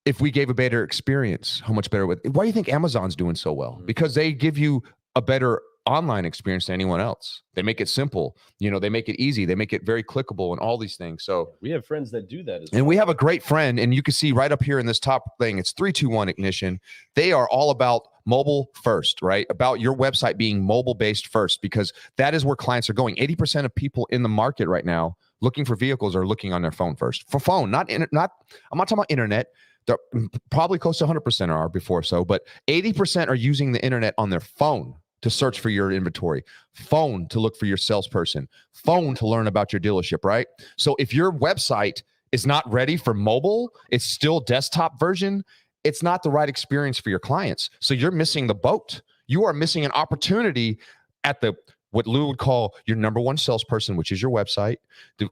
if we gave a better experience, how much better why do you think Amazon's doing so well? Because they give you a better online experience than anyone else. They make it simple. They make it easy. They make it very clickable and all these things. So we have friends that do that as well. And we have a great friend, and you can see right up here in this top thing, it's 321 Ignition. They are all about mobile first, right? About your website being mobile based first, because that is where clients are going. 80% of people in the market right now looking for vehicles are looking on their phone first. For phone, I'm not talking about internet. They're probably close to 100% are before so, but 80% are using the internet on their phone to search for your inventory, phone to look for your salesperson, phone to learn about your dealership, right? So if your website is not ready for mobile, it's still desktop version, it's not the right experience for your clients. So you're missing the boat. You are missing an opportunity at what Lou would call your number one salesperson, which is your website.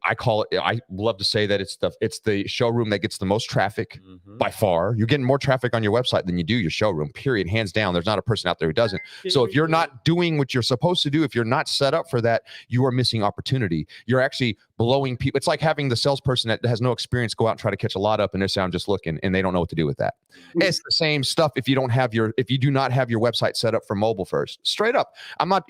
I call it, I love to say that it's the showroom that gets the most traffic by far. You're getting more traffic on your website than you do your showroom, period, hands down. There's not a person out there who doesn't. So if you're not doing what you're supposed to do, if you're not set up for that, you are missing opportunity. You're actually blowing people. It's like having the salesperson that has no experience go out and try to catch a lot up and they say, I'm just looking, and they don't know what to do with that. It's the same stuff if you do not have your website set up for mobile first. Straight up. I'm not,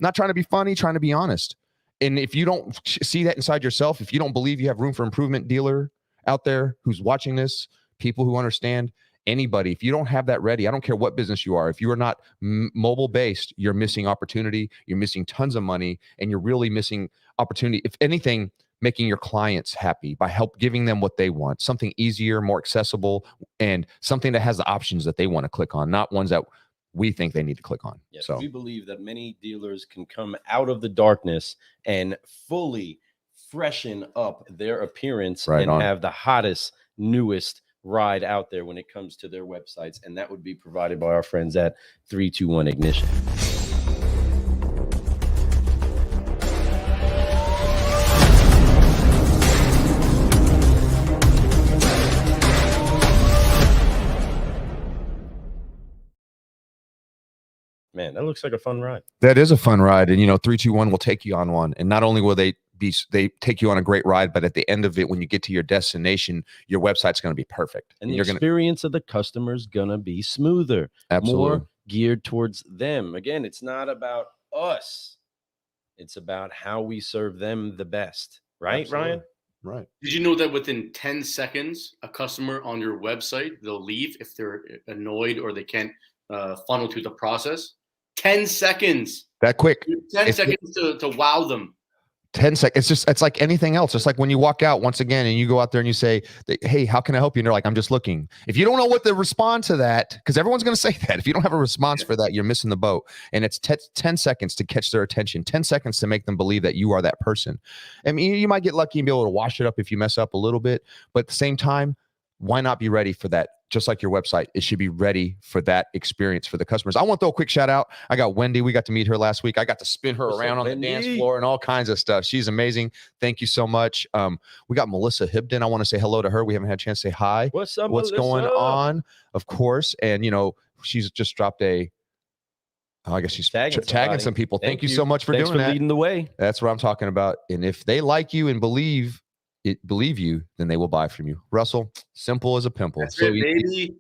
not trying to be funny, trying to be honest. And if you don't see that inside yourself, if you don't believe you have room for improvement, dealer out there who's watching this, people who understand, anybody, if you don't have that ready, I don't care what business you are, if you are not mobile based, you're missing opportunity, you're missing tons of money, and you're really missing opportunity. If anything, making your clients happy by giving them what they want, something easier, more accessible, and something that has the options that they want to click on, not ones that we think they need to click on. Yes, so we believe that many dealers can come out of the darkness and fully freshen up their appearance and have the hottest, newest ride out there when it comes to their websites. And that would be provided by our friends at 321 Ignition. Man, that looks like a fun ride. That is a fun ride. And, 321 will take you on one. And not only will they take you on a great ride, but at the end of it, when you get to your destination, your website's going to be perfect. And the experience of the customer is going to be smoother. Absolutely. More geared towards them. Again, it's not about us. It's about how we serve them the best. Right, Absolutely. Ryan? Right. Did you know that within 10 seconds, a customer on your website, they'll leave if they're annoyed or they can't funnel through the process? 10 seconds. That quick. 10 seconds to wow them. 10 seconds. It's like anything else. It's like when you walk out once again and you go out there and you say, hey, how can I help you? And they're like, I'm just looking. If you don't know what to respond to that, because everyone's going to say that. If you don't have a response for that, you're missing the boat. And it's 10 seconds to catch their attention, 10 seconds to make them believe that you are that person. I mean, you might get lucky and be able to wash it up if you mess up a little bit. But at the same time, why not be ready for that? Just like your website, it should be ready for that experience for the customers. I want to throw a quick shout out. I got Wendy. We got to meet her last week. I got to spin her around on the dance floor and all kinds of stuff. She's amazing. Thank you so much. We got Melissa Hibden. I want to say hello to her. We haven't had a chance to say hi. What's up, What's Melissa? going on? Of course. And, she's just dropped I guess she's tagging some people. Thank you so much for doing that. Leading the way. That's what I'm talking about. And if they like you and believe you, then they will buy from you. Russell, simple as a pimple. That's so baby.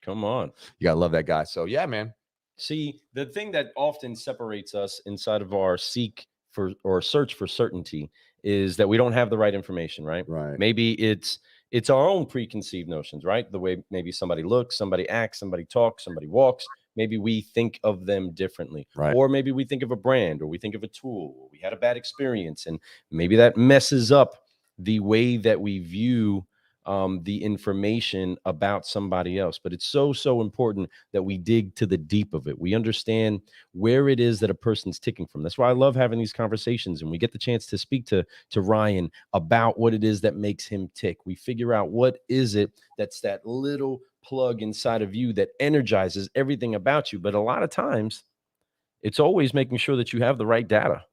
Come on. You gotta love that guy. So yeah, man. See, the thing that often separates us inside of our search for certainty is that we don't have the right information, right? Right. Maybe it's our own preconceived notions, right? The way maybe somebody looks, somebody acts, somebody talks, somebody walks. Maybe we think of them differently, right? Or maybe we think of a brand, or we think of a tool, or we had a bad experience, and maybe that messes up the way that we view the information about somebody else. But it's so important that we dig to the deep of it. We understand where it is that a person's ticking from. That's why I love having these conversations, and we get the chance to speak to Ryan about what it is that makes him tick. We figure out what is it that's that little plug inside of you that energizes everything about you. But a lot of times it's always making sure that you have the right data.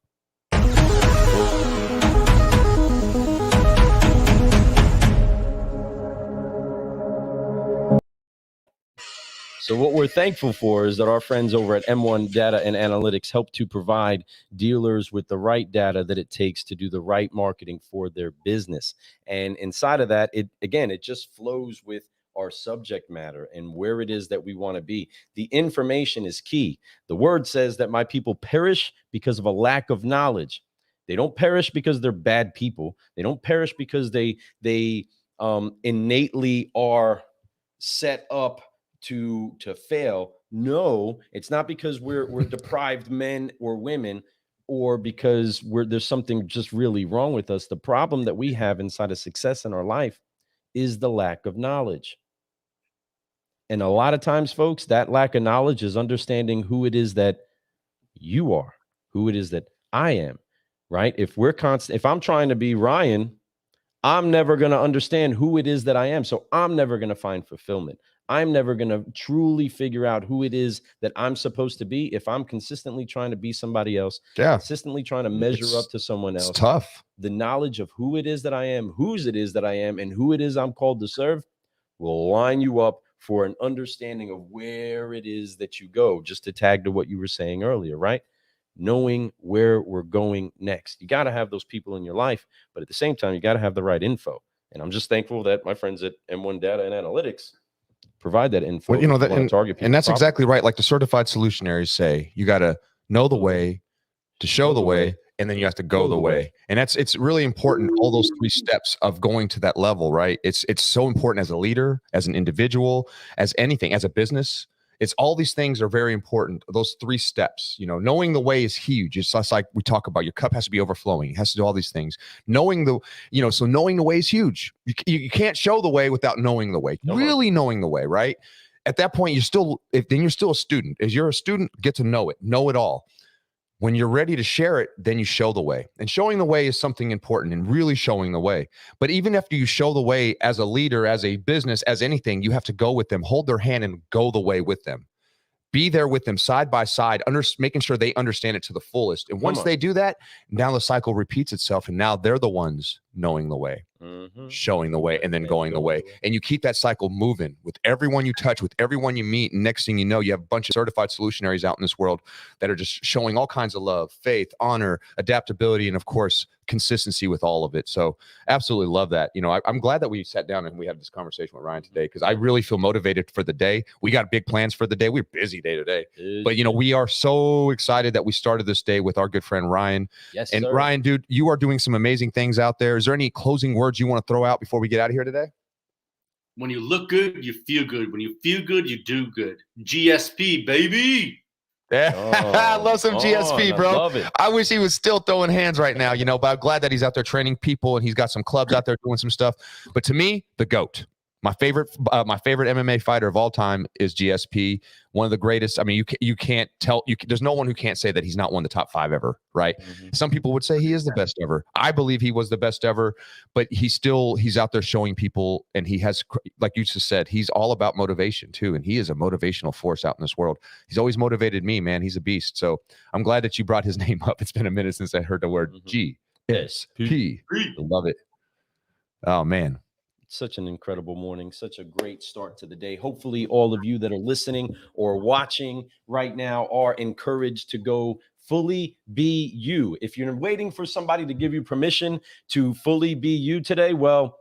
So what we're thankful for is that our friends over at M1 Data and Analytics help to provide dealers with the right data that it takes to do the right marketing for their business. And inside of that, it just flows with our subject matter and where it is that we want to be. The information is key. The word says that my people perish because of a lack of knowledge. They don't perish because they're bad people. They don't perish because they innately are set up to fail. No, it's not because we're deprived men or women, or because there's something just really wrong with us. The problem that we have inside of success in our life is the lack of knowledge. And a lot of times, folks, that lack of knowledge is understanding who it is that you are, who it is that I am, right? If I'm trying to be Ryan, I'm never going to understand who it is that I am. So I'm never going to find fulfillment. I'm never going to truly figure out who it is that I'm supposed to be if I'm consistently trying to be somebody else, consistently trying to measure up to someone else. It's tough. The knowledge of who it is that I am, whose it is that I am, and who it is I'm called to serve will line you up for an understanding of where it is that you go, just to tag to what you were saying earlier, right? Knowing where we're going next. You got to have those people in your life, but at the same time, you got to have the right info. And I'm just thankful that my friends at M1 Data and Analytics provide that info. Well, and that's exactly right. Like the certified solutionaries say, you got to know the way, to show the way, and then you have to go the way. And it's really important, all those 3 steps of going to that level, right? It's so important as a leader, as an individual, as anything, as a business. It's all these things are very important. Those 3 steps, knowing the way is huge. It's just like we talk about, your cup has to be overflowing. It has to do all these things. Knowing the way is huge. You can't show the way without knowing the way, knowing the way, right? At that point, you're still a student. As you're a student, get to know it all. When you're ready to share it, then you show the way. And showing the way is something important, and really showing the way. But even after you show the way as a leader, as a business, as anything, you have to go with them, hold their hand and go the way with them. Be there with them side by side, making sure they understand it to the fullest. And once they do that, now the cycle repeats itself, and now they're the ones knowing the way, showing the way, and then going the way. And you keep that cycle moving with everyone you touch, with everyone you meet. And next thing you know, you have a bunch of certified solutionaries out in this world that are just showing all kinds of love, faith, honor, adaptability, and of course, consistency with all of it. So absolutely love that. I'm glad that we sat down and we had this conversation with Ryan today, because I really feel motivated for the day. We got big plans for the day. We're busy day today, but we are so excited that we started this day with our good friend Ryan. Yes, and sir. Ryan, dude, you are doing some amazing things out there. Is there any closing words you want to throw out before we get out of here today? When you look good, you feel good. When you feel good, you do good. GSP, baby. I love some GSP, bro. Love it. I wish he was still throwing hands right now, but I'm glad that he's out there training people, and he's got some clubs out there doing some stuff. But to me, the GOAT. My favorite MMA fighter of all time is GSP. One of the greatest. I mean, you can't tell. There's no one who can't say that he's not one of the top 5 ever, right? Mm-hmm. Some people would say he is the best ever. I believe he was the best ever, but he's out there showing people, and he has, like you just said, he's all about motivation too, and he is a motivational force out in this world. He's always motivated me, man. He's a beast. So I'm glad that you brought his name up. It's been a minute since I heard the word GSP. I love it. Oh man. Such an incredible morning, such a great start to the day. Hopefully all of you that are listening or watching right now are encouraged to go fully be you. If you're waiting for somebody to give you permission to fully be you today, well,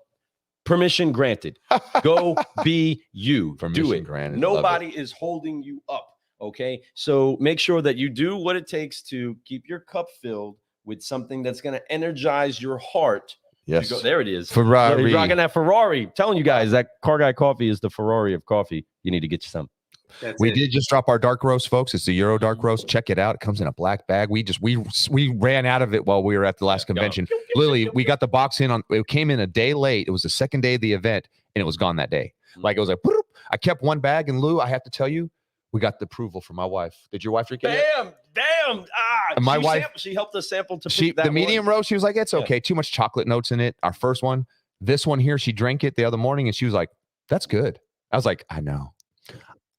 permission granted. Go be you. Permission do it. Granted. Nobody is holding you up. Okay. So make sure that you do what it takes to keep your cup filled with something that's going to energize your heart. Yes. There it is. Ferrari. He's rocking that Ferrari. I'm telling you guys, that Car Guy coffee is the Ferrari of coffee. You need to get you some. We did just drop our dark roast, folks. It's the Euro dark roast. Check it out. It comes in a black bag. We ran out of it while we were at the last convention. Literally, we got the box in it came in a day late. It was the second day of the event, and it was gone that day. Like it was like, boop. I kept one bag, and Lou, I have to tell you, we got the approval from my wife. Did your wife drink it? Damn. My wife, she helped us sample to the medium roast. She was like, it's okay. Too much chocolate notes in it. Our first one. This one here, she drank it the other morning, and she was like, that's good. I was like, I know.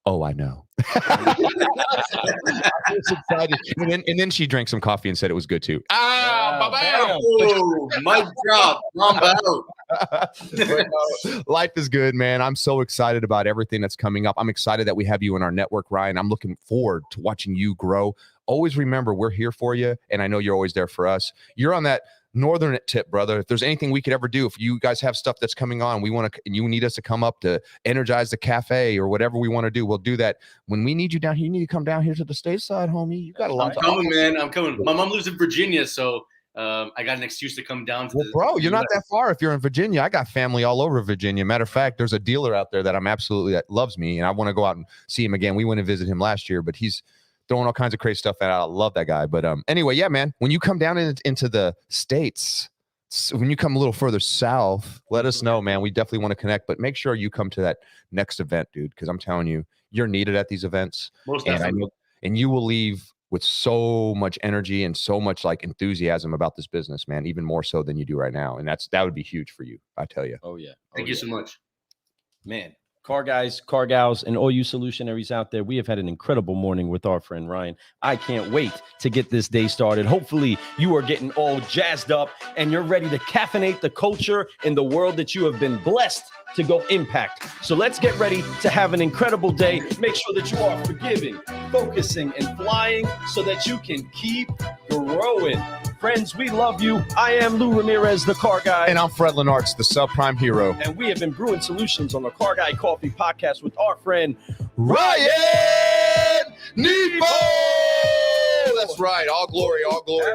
Oh, I know. I was excited. And then she drank some coffee and said it was good too. Mic drop. Life is good, man. I'm so excited about everything that's coming up. I'm excited that we have you in our network, Ryan. I'm looking forward to watching you grow. Always remember, we're here for you, and I know you're always there for us. You're on that northern tip, brother. If there's anything we could ever do, if you guys have stuff that's coming on, and you need us to come up to energize the cafe or whatever we want to do, we'll do that. When we need you down here, you need to come down here to the stateside, homie. You got a lot. I'm coming, man. I'm coming. My mom lives in Virginia, so I got an excuse to come down to bro, you're not that far if you're in Virginia. I got family all over Virginia. Matter of fact, there's a dealer out there that that loves me, and I want to go out and see him again. We went and visit him last year, but he's throwing all kinds of crazy stuff out. I love that guy. But anyway, yeah, man, when you come down into the States, when you come a little further south, let us know, man. We definitely want to connect, but make sure you come to that next event, dude, because I'm telling you, you're needed at these events. Most definitely. And you will leave with so much energy and so much like enthusiasm about this business, man, even more so than you do right now. And that would be huge for you, I tell you. Oh, yeah. Thank you so much. Man. Car guys, car gals, and all you solutionaries out there, we have had an incredible morning with our friend Ryan. I can't wait to get this day started. Hopefully, you are getting all jazzed up and you're ready to caffeinate the culture in the world that you have been blessed to go impact. So let's get ready to have an incredible day. Make sure that you are forgiving, focusing, and flying so that you can keep growing. Friends, we love you. I am Lou Ramirez, the Car Guy. And I'm Fred Lenartz, the subprime hero. And we have been brewing solutions on the Car Guy Coffee Podcast with our friend Ryan Nifo. That's right. All glory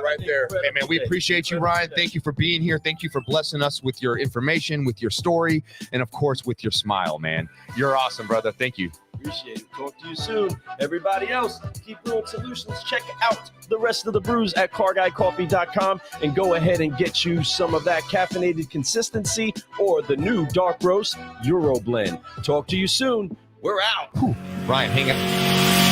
right there. Hey, man, we appreciate you, Ryan. Thank you for being here. Thank you for blessing us with your information, with your story, and of course, with your smile, man. You're awesome, brother. Thank you. Appreciate it. Talk to you soon. Everybody else, keep brewing solutions. Check out the rest of the brews at carguycoffee.com and go ahead and get you some of that caffeinated consistency or the new dark roast Euro blend. Talk to you soon. We're out. Ryan, hang up.